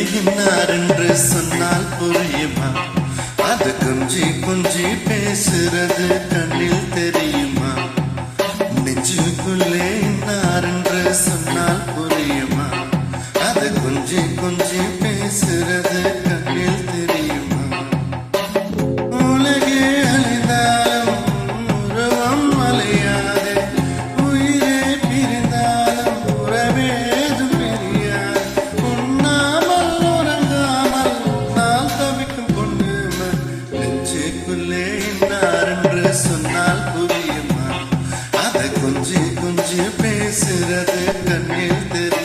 இன்னார் என்று சொன்னால் புரியுமா? அது கொஞ்சி கொஞ்சி பேசுறது கண்ணில் தெரியுமா? நெஞ்சுக்குள்ளே இன்னார் என்று சொன்னால் புரியுமா? அது கொஞ்சி கொஞ்சி பேசுறது கண்ணில் தெரியுமா? உலகே அழிந்தாலும் உருவம் அலையாது, உயிரே பிரிந்தாலும் உறவேதும் பிரியாது. உண்ணாமல் உறங்காமல் நான் தவிக்கும் பொண்ணுமா? நெஞ்சுக்குள்ளே இன்னார் என்று சொன்னால் புரியுமா? அதை கொஞ்சி கொஞ்சி பேசுறது கண்ணில் தெரியுமா?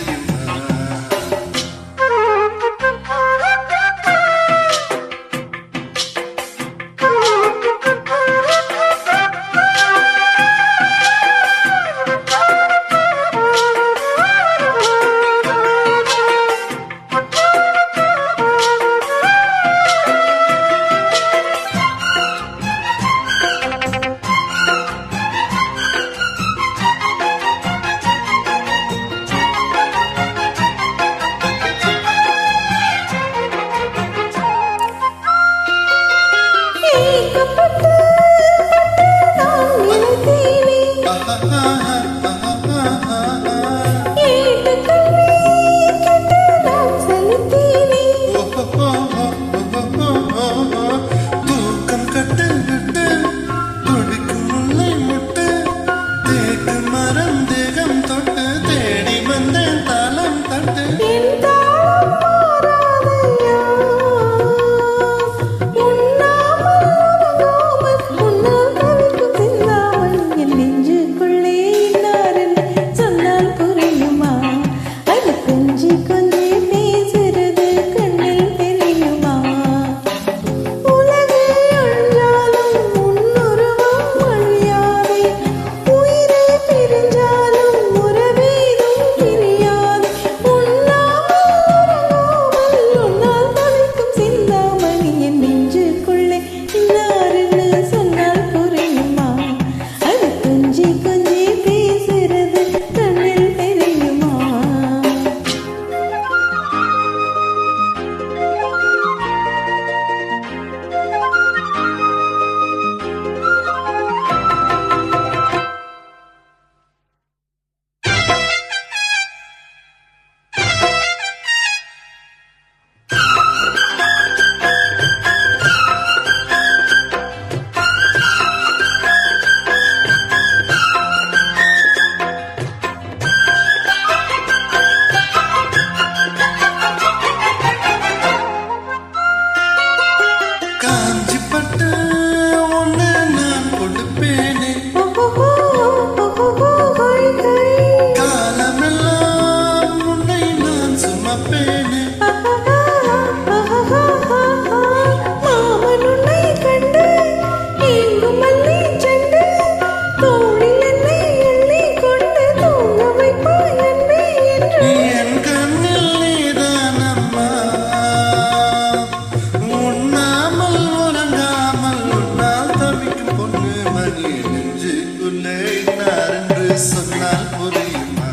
சொன்னால் புரியுமா?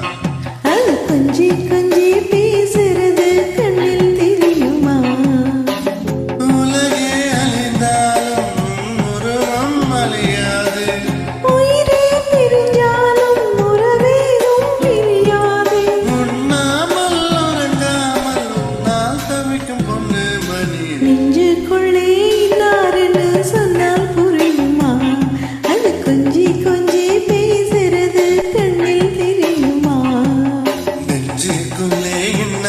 அது கொஞ்சி கொஞ்சி பேசுறது கண்ணில் தெரியுமா? உலகே அழிந்தாலும் உருவம் அழியாது, உயிரே பிரிஞ்சாலும் உறவேதும் பிரியாது. உண்ணாமல் உறங்காமல் நான் தவிக்கும் பொண்ணு மணி. நெஞ்சுக்குள்ளே இன்னாருன்னு சொன்னால் புரியுமா? அது கொஞ்சி கொஞ்சி பேசுறது கண்ணில் தெரியுமா? நெஞ்சுக்குள்ளே என்ன